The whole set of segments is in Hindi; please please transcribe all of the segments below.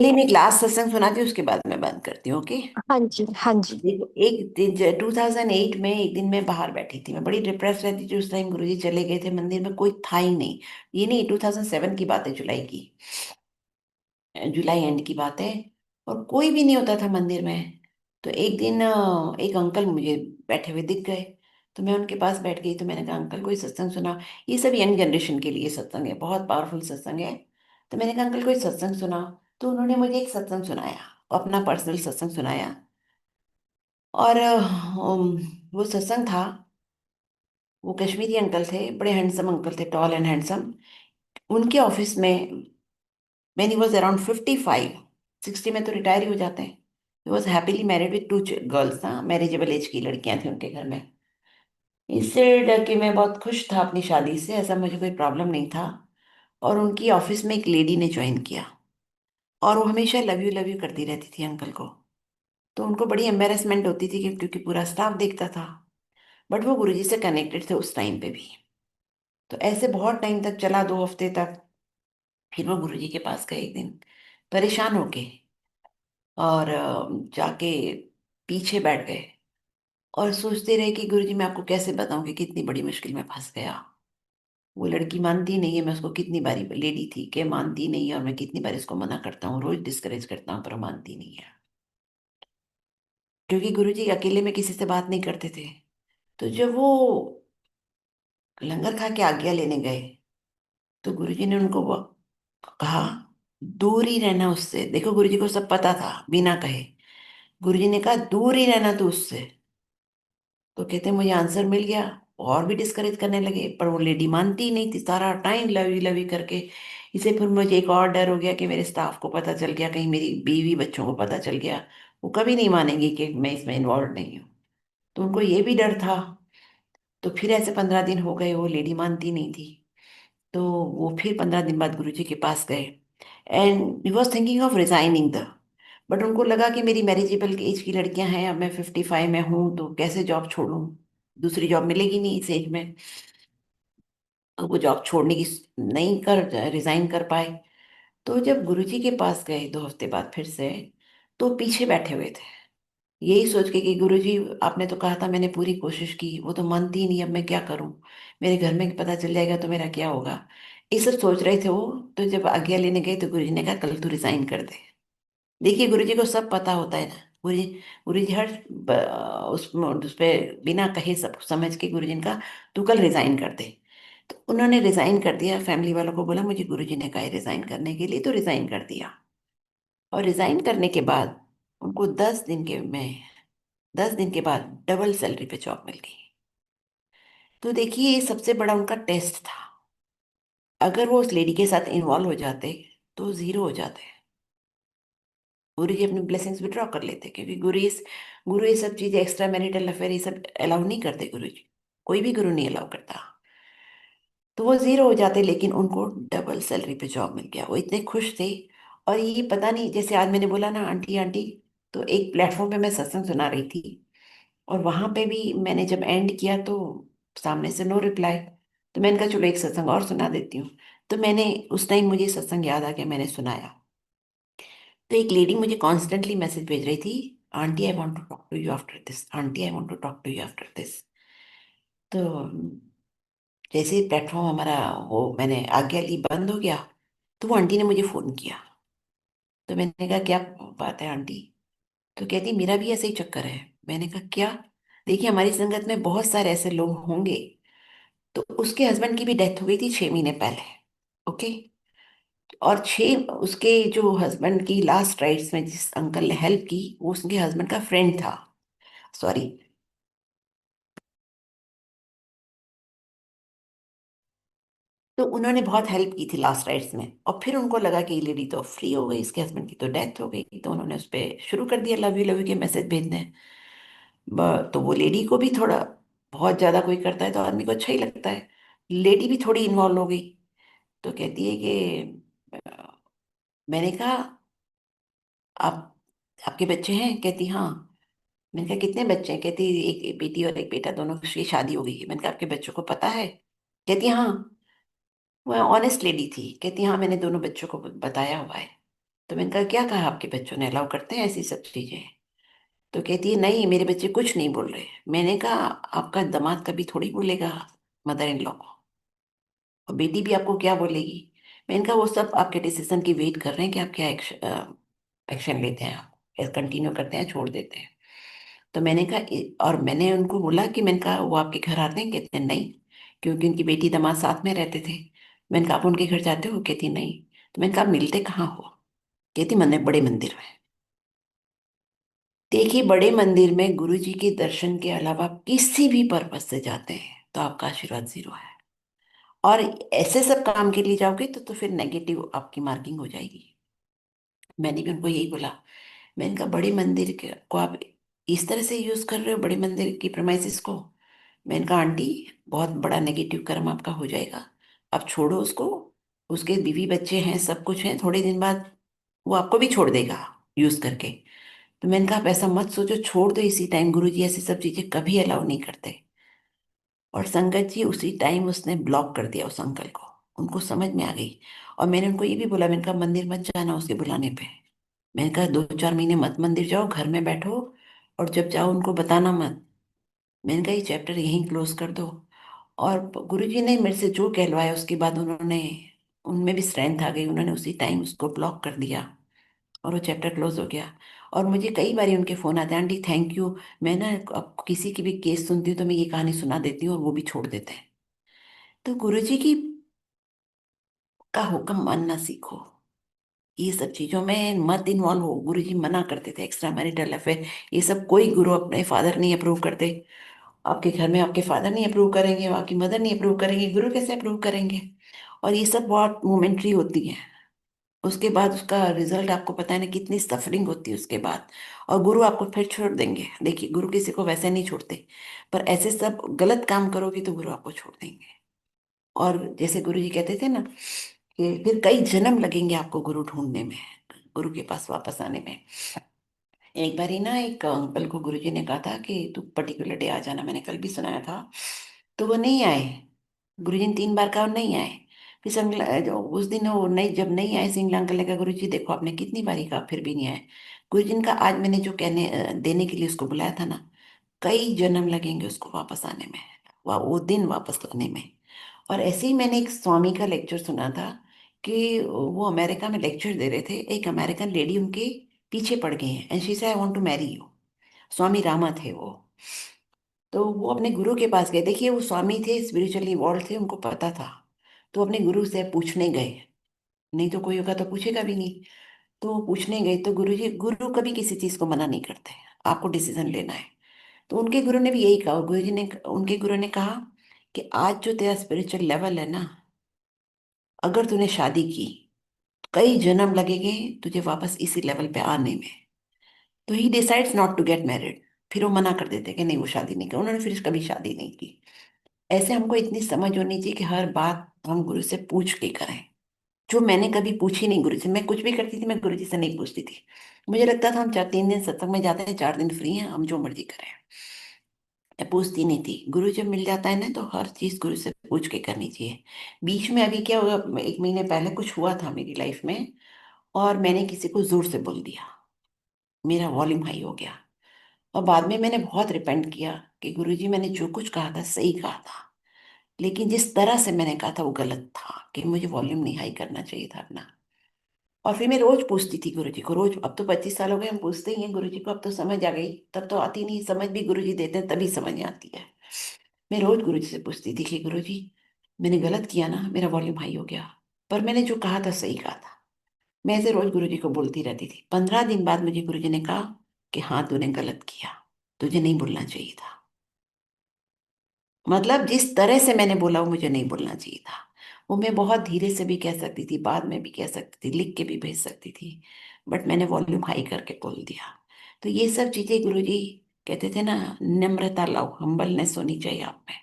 पहले मैं क्लास सत्संग सुनाती हूँ, उसके बाद मैं बंद करती हूँ, ओके। हाँ जी, हाँ जी। देखो, एक दिन 2008 में एक दिन मैं बाहर बैठी थी, मैं बड़ी डिप्रेस रहती थी उस टाइम। गुरुजी चले गए थे, मंदिर में कोई था ही नहीं। ये नहीं, 2007 की बात है, जुलाई की, जुलाई एंड की बात है। और कोई भी नहीं होता था मंदिर में। तो एक दिन एक अंकल मुझे बैठे हुए दिख गए। तो मैं उनके पास बैठ गई, तो मैंने कहा अंकल कोई सत्संग सुना। ये सब यंग जनरेशन के लिए सत्संग है, बहुत पावरफुल सत्संग है। तो मैंने कहा अंकल कोई सत्संग सुना। तो उन्होंने मुझे एक सत्संग सुनाया, अपना पर्सनल सत्संग सुनाया। और वो सत्संग था, वो कश्मीरी अंकल थे, बड़े हैंडसम अंकल थे, टॉल एंड हैंडसम। उनके ऑफिस में, when he was around 55, 60 में तो रिटायर ही हो जाते हैं। he was happily married with two girls, हाँ, मैरिजेबल एज की लड़कियां थी उनके घर में। इससे डर के मैं बहुत खुश था अपनी शादी से, ऐसा मुझे कोई प्रॉब्लम नहीं था। और उनकी ऑफिस में एक लेडी ने ज्वाइन किया, और वो हमेशा लव यू करती रहती थी अंकल को। तो उनको बड़ी एम्बेरसमेंट होती थी कि क्योंकि पूरा स्टाफ देखता था। बट वो गुरुजी से कनेक्टेड थे उस टाइम पे भी। तो ऐसे बहुत टाइम तक चला, 2 हफ्ते तक। फिर वो गुरुजी के पास गए एक दिन, परेशान होके। और जाके पीछे बैठ गए, और सोचते रहे कि गुरुजी मैं आपको कैसे बताऊं कि कितनी बड़ी मुश्किल में फंस गया। वो लड़की मानती नहीं है, मैं उसको कितनी बारी, लेडी थी कि मानती नहीं है, और मैं कितनी बार इसको मना करता हूँ, रोज डिस्करेज करता हूँ, पर वो मानती नहीं है। क्योंकि गुरुजी अकेले में किसी से बात नहीं करते थे। तो जब वो लंगर खा के आज्ञा लेने गए, तो गुरुजी ने उनको वो कहा, दूर ही रहना उससे। देखो, गुरुजी को सब पता था बिना कहे। गुरुजी ने कहा दूर ही रहना तू उससे। तो कहते मुझे आंसर मिल गया। और भी डिस्करेज करने लगे, पर वो लेडी मानती ही नहीं थी, सारा टाइम लवी लवी करके। इसे फिर मुझे एक और डर हो गया कि मेरे स्टाफ को पता चल गया, कहीं मेरी बीवी बच्चों को पता चल गया, वो कभी नहीं मानेंगी कि मैं इसमें इन्वॉल्व नहीं हूँ। तो उनको ये भी डर था। तो फिर ऐसे 15 दिन हो गए, वो लेडी मानती नहीं थी। तो वो फिर 15 दिन बाद गुरुजी के पास गए, and he was thinking of resigning the. But उनको लगा कि मेरी मैरिजेबल एज की लड़कियां हैं, अब मैं 55 में हूँ, तो कैसे जॉब छोड़ूं। दूसरी जॉब मिलेगी नहीं इस एज में। अब वो जॉब छोड़ने की नहीं कर रिजाइन कर पाए। तो जब गुरुजी के पास गए 2 हफ्ते बाद फिर से, तो पीछे बैठे हुए थे, यही सोच के कि गुरुजी आपने तो कहा था, मैंने पूरी कोशिश की, वो तो मानती ही नहीं, अब मैं क्या करूं। मेरे घर में पता चल जाएगा तो मेरा क्या होगा। ये सब सोच रहे थे वो। तो जब आज्ञा लेने गए तो गुरुजी ने कहा कल तू रिजाइन कर दे। देखिए, गुरुजी को सब पता होता है ना। गुरुजी गुरुजी हर उस पे बिना कहे सब समझ के गुरुजी ने कहा तू कल रिजाइन कर दे। तो उन्होंने रिजाइन कर दिया, फैमिली वालों को बोला मुझे गुरुजी ने कहा है रिजाइन करने के लिए, तो रिजाइन कर दिया। और रिजाइन करने के बाद उनको 10 दिन के बाद डबल सैलरी पे जॉब मिल गई। तो देखिए, ये सबसे बड़ा उनका टेस्ट था। अगर वो उस लेडी के साथ इन्वॉल्व हो जाते तो जीरो हो जाते। गुरु जी अपनी ब्लेसिंग्स विड्रॉ कर लेते, क्योंकि गुरु ये सब चीजें, एक्स्ट्रा मैरिटल अफेयर, ये सब अलाउ नहीं करते गुरु जी। कोई भी गुरु नहीं अलाउ करता। तो वो जीरो हो जाते, लेकिन उनको डबल सैलरी पे जॉब मिल गया, वो इतने खुश थे। और ये पता नहीं, जैसे आज मैंने बोला ना आंटी आंटी, तो एक प्लेटफॉर्म पे मैं सत्संग सुना रही थी, और वहां पे भी मैंने जब एंड किया तो सामने से नो रिप्लाई। तो मैंने कहा चलो एक सत्संग और सुना देती हूँ। तो मैंने, उस टाइम मुझे सत्संग याद आ गया, मैंने सुनाया। तो एक लेडी मुझे कॉन्स्टेंटली मैसेज भेज रही थी, aunty I want to talk to you after this, aunty I want to talk to you after this. तो जैसे ही प्लेटफॉर्म हमारा, वो मैंने आज्ञा ली, बंद हो गया, तो वो आंटी ने मुझे फोन किया। तो मैंने कहा क्या बात है आंटी। तो कहती मेरा भी ऐसे ही चक्कर है। मैंने कहा क्या। देखिए, हमारी संगत में बहुत सारे ऐसे लोग होंगे। तो उसके हस्बैंड की भी डेथ हो गई थी 6 महीने पहले, ओके। और उसके जो हस्बैंड की लास्ट राइट्स में जिस अंकल ने हेल्प की, वो उसके हस्बैंड का फ्रेंड था, सॉरी। तो उन्होंने बहुत हेल्प की थी लास्ट राइट्स में, और फिर उनको लगा कि ये लेडी तो फ्री हो गई, इसके हस्बैंड की तो डेथ हो गई, तो उन्होंने उस पर शुरू कर दिया लव यू के मैसेज भेजने। तो वो लेडी को भी थोड़ा, बहुत ज्यादा कोई करता है तो आदमी को अच्छा ही लगता है। लेडी भी थोड़ी इन्वॉल्व हो गई। तो कहती है कि मैंने कहा आप, आपके बच्चे हैं, कहती हाँ। मैंने कहा कितने बच्चे हैं, कहती एक बेटी और एक बेटा, दोनों की शादी हो गई है। मैंने कहा आपके बच्चों को पता है, कहती हाँ। वो ऑनेस्ट लेडी थी, कहती हाँ मैंने दोनों बच्चों को बताया हुआ है। तो मैंने कहा क्या कहा, आपके बच्चों ने अलाउ करते हैं ऐसी सब चीजें? तो कहती है नहीं, मेरे बच्चे कुछ नहीं बोल रहे। मैंने कहा आपका दामाद कभी थोड़ी बोलेगा मदर इन लॉ को, और बेटी भी आपको क्या बोलेगी? मैंने कहा वो सब आपके डिसीजन की वेट कर रहे हैं कि आप क्या एक्शन लेते हैं, आप कंटिन्यू करते हैं छोड़ देते हैं। तो मैंने कहा और मैंने उनको बोला कि मैंने कहा वो आपके घर आते हैं? कहते हैं नहीं, क्योंकि उनकी बेटी दामाद साथ में रहते थे। मैंने कहा आप उनके घर जाते हो? कहती नहीं। तो मैंने कहा "आप मिलते कहाँ हो?" कहती मैंने बड़े मंदिर में। देखिए, बड़े मंदिर में गुरु जी के दर्शन के अलावा आप किसी भी पर्पज से जाते हैं तो आपका आशीर्वाद जीरो है। और ऐसे सब काम के लिए जाओगे तो फिर नेगेटिव आपकी मार्किंग हो जाएगी। मैंने भी उनको यही बोला। मैंने कहा बड़े मंदिर को आप इस तरह से यूज कर रहे हो, बड़े मंदिर की प्रेमाइसिस को। मैंने कहा आंटी, बहुत बड़ा नेगेटिव कर्म आपका हो जाएगा, आप छोड़ो उसको। उसके बीवी बच्चे हैं, सब कुछ है, थोड़े दिन बाद वो आपको भी छोड़ देगा यूज करके। तो मैंने कहा आप ऐसा मत सोचो, छोड़ दो इसी टाइम, गुरु जी ऐसी सब चीजें कभी अलाउ नहीं करते। और संगत जी उसी टाइम उसने ब्लॉक कर दिया उस अंकल को। उनको समझ में आ गई। और मैंने उनको ये भी बोला, मैंने कहा मंदिर मत जाना उसके बुलाने पे। मैंने कहा 2-4 महीने मत मंदिर जाओ, घर में बैठो, और जब जाओ उनको बताना मत। मैंने कहा ये चैप्टर यहीं क्लोज कर दो। और गुरुजी ने मेरे से जो कहलवाया उसके बाद उन्होंने, उनमें भी स्ट्रेंथ आ गई, उन्होंने उसी टाइम उसको ब्लॉक कर दिया और वो चैप्टर क्लोज हो गया। और मुझे कई बार उनके फोन आते हैं, आंटी थैंक यू, मैं ना अब किसी की भी केस सुनती हूँ तो मैं ये कहानी सुना देती हूँ और वो भी छोड़ देते हैं। तो गुरुजी की का हुक्म मानना सीखो, ये सब चीजों में मत इन्वॉल्व हो। गुरुजी मना करते थे एक्स्ट्रा मैरिटल अफेयर, ये सब कोई गुरु अपने फादर नहीं अप्रूव करते। आपके घर में आपके फादर नहीं अप्रूव करेंगे, आपकी मदर नहीं अप्रूव करेंगे, गुरु कैसे अप्रूव करेंगे? और ये सब बहुत मोमेंट्री होती है। उसके बाद उसका रिजल्ट आपको पता है ना, कितनी सफरिंग होती है उसके बाद। और गुरु आपको फिर छोड़ देंगे। देखिए, गुरु किसी को वैसे नहीं छोड़ते, पर ऐसे सब गलत काम करोगे तो गुरु आपको छोड़ देंगे। और जैसे गुरु जी कहते थे ना कि फिर कई जन्म लगेंगे आपको गुरु ढूंढने में, गुरु के पास वापस आने में। एक बार ही ना एक अंकल को गुरुजी ने कहा था कि तू पर्टिकुलर डे आ जाना, मैंने कल भी सुनाया था। तो वो नहीं आए। गुरुजी ने 3 बार कहा और नहीं आए। फिर उस दिन वो नहीं, जब नहीं आए, सिंगला अंकल ने कहा गुरुजी देखो आपने कितनी बारी कहा फिर भी नहीं आए। गुरुजी ने कहा आज मैंने जो कहने देने के लिए उसको बुलाया था ना, कई जन्म लगेंगे उसको वापस आने में, वो दिन वापस लाने में। और ऐसे ही मैंने एक स्वामी का लेक्चर सुना था कि वो अमेरिका में लेक्चर दे रहे थे, एक अमेरिकन लेडी उनके पीछे पड़ गई है and she say I want to marry you. Swami Rama थे वो। तो वो अपने गुरु के पास गए। देखिए, वो स्वामी थे, स्पिरिचुअली इवॉल्व थे, उनको पता था। तो अपने गुरु से पूछने गए, नहीं तो कोई होगा तो पूछेगा भी नहीं। तो वो पूछने गए तो गुरु कभी किसी चीज को मना नहीं करते, आपको डिसीजन लेना है। तो उनके गुरु ने भी यही कहा, उनके गुरु ने कहा कि आज जो तेरा स्पिरिचुअल लेवल है ना, अगर तूने शादी की, कई जन्म लगेंगे तुझे वापस इसी लेवल पे आने में। तो he decides not to get married. फिर वो मना कर देते कि नहीं वो शादी नहीं कर, उन्होंने फिर कभी शादी नहीं की। ऐसे हमको इतनी समझ होनी चाहिए कि हर बात हम गुरु से पूछ के करें। जो मैंने कभी पूछी नहीं गुरु से, मैं कुछ भी करती थी मैं गुरु जी से नहीं पूछती थी। मुझे लगता था हम 3 दिन सत्संग में जाते हैं, 4 दिन फ्री हैं, हम जो मर्जी करें। मैं पूछती नहीं थी। गुरु जब मिल जाता है ना तो हर चीज गुरु से पूछ के करनी चाहिए। बीच में अभी क्या हुआ, 1 महीने पहले कुछ हुआ था मेरी लाइफ में, और मैंने किसी को जोर से बोल दिया, मेरा वॉल्यूम हाई हो गया। और बाद में मैंने बहुत रिपेंट किया कि गुरुजी मैंने जो कुछ कहा था सही कहा था, लेकिन जिस तरह से मैंने कहा था वो गलत था, कि मुझे वॉल्यूम नहीं हाई करना चाहिए था अपना। और फिर मैं रोज पूछती थी गुरुजी को, रोज। अब तो 25 साल हो गए हम पूछते ही हैं गुरुजी को, अब तो समझ आ गई, तब तो आती नहीं समझ, भी गुरुजी देते हैं तभी समझ में आती है। मैं रोज गुरुजी से पूछती थी कि गुरुजी मैंने गलत किया ना, मेरा वॉल्यूम हाई हो गया, पर मैंने जो कहा था सही कहा था। मैं ऐसे रोज गुरुजी को बोलती रहती थी। 15 दिन बाद मुझे गुरुजी ने कहा कि हाँ तूने गलत किया, तुझे नहीं बोलना चाहिए था। मतलब जिस तरह से मैंने बोला वो मुझे नहीं बोलना चाहिए था। वो मैं बहुत धीरे से भी कह सकती थी, बाद में भी कह सकती थी, लिख के भी भेज सकती थी, बट मैंने वॉल्यूम हाई करके बोल दिया। तो ये सब चीजें गुरुजी कहते थे ना, नम्रता लाओ, हम्बलनेस होनी चाहिए आप में।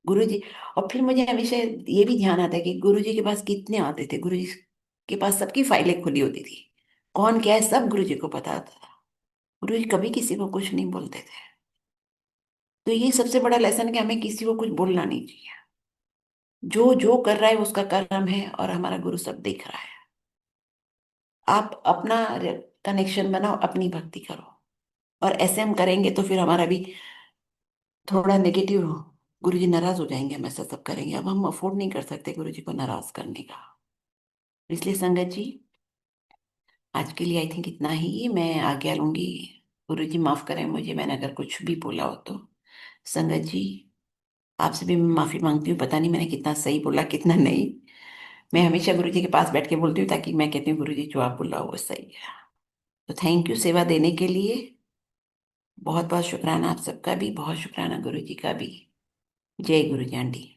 गुरुजी। और फिर मुझे हमेशा ये भी ध्यान आता है कि गुरुजी के पास कितने आते थे, गुरुजी के पास सबकी फाइलें खुली होती थी, कौन क्या है सब गुरुजी को पता था। गुरुजी कभी किसी को कुछ नहीं बोलते थे। तो ये सबसे बड़ा लेसन है कि हमें किसी को कुछ बोलना नहीं चाहिए। जो जो कर रहा है उसका कर्म है, और हमारा गुरु सब देख रहा है। आप अपना कनेक्शन बनाओ, अपनी भक्ति करो। और ऐसे हम करेंगे तो फिर हमारा भी थोड़ा नेगेटिव हो, गुरु जी नाराज हो जाएंगे, हम ऐसा सब करेंगे। अब हम अफोर्ड नहीं कर सकते गुरु जी को नाराज करने का। इसलिए संगत जी, आज के लिए आई थिंक इतना ही, मैं आज्ञा लूंगी। गुरु जी माफ करें मुझे, मैंने अगर कुछ भी बोला हो तो। संगत जी, आपसे भी मैं माफी मांगती हूँ, पता नहीं मैंने कितना सही बोला कितना नहीं। मैं हमेशा गुरु जी के पास बैठ के बोलती हूँ, ताकि मैं कहती हूँ गुरु जी जो आप बोला वो सही है। तो थैंक यू सेवा देने के लिए। बहुत बहुत शुक्राना, आप सबका भी बहुत शुक्राना, गुरु जी का भी। जय गुरु जी आंटी।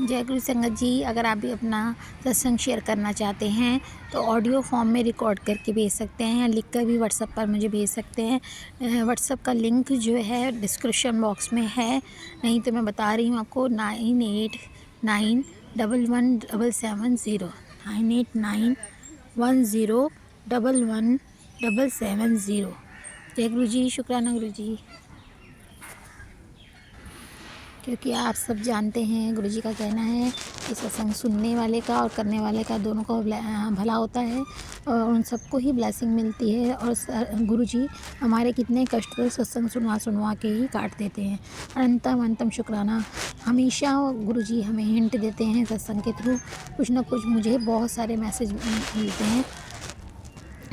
जय गुरु संगत जी, अगर आप भी अपना सत्संग शेयर करना चाहते हैं तो ऑडियो फॉर्म में रिकॉर्ड करके भेज सकते हैं, या लिख कर भी व्हाट्सएप पर मुझे भेज सकते हैं। व्हाट्सएप का लिंक जो है डिस्क्रिप्शन बॉक्स में है, नहीं तो मैं बता रही हूँ आपको, 9891171770, 9891171770। जय गुरु जी, शुक्राना गुरु जी। क्योंकि आप सब जानते हैं गुरुजी का कहना है कि सत्संग सुनने वाले का और करने वाले का दोनों का भला होता है, और उन सबको ही ब्लेसिंग मिलती है। और गुरुजी हमारे कितने कष्ट तो सत्संग सुनवा सुनवा के ही काट देते हैं। अनंतम अंतम शुक्राना। हमेशा गुरुजी हमें हिंट देते हैं सत्संग के थ्रू, कुछ ना कुछ मुझे बहुत सारे मैसेज मिलते हैं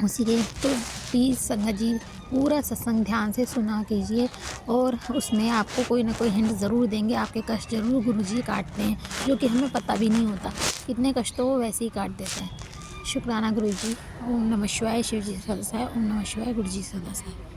उसी के। तो प्लीज़ संगत जी पूरा सत्संग ध्यान से सुना कीजिए, और उसमें आपको कोई ना कोई हिंट ज़रूर देंगे। आपके कष्ट ज़रूर गुरुजी काटते हैं, जो कि हमें पता भी नहीं होता कितने कष्ट तो वो वैसे ही काट देते हैं। शुक्राना गुरुजी। ओम नमः शिवाय। शिव जी सदा साहेब। ओम नमः शिवाय। गुरुजी सदा साहेब।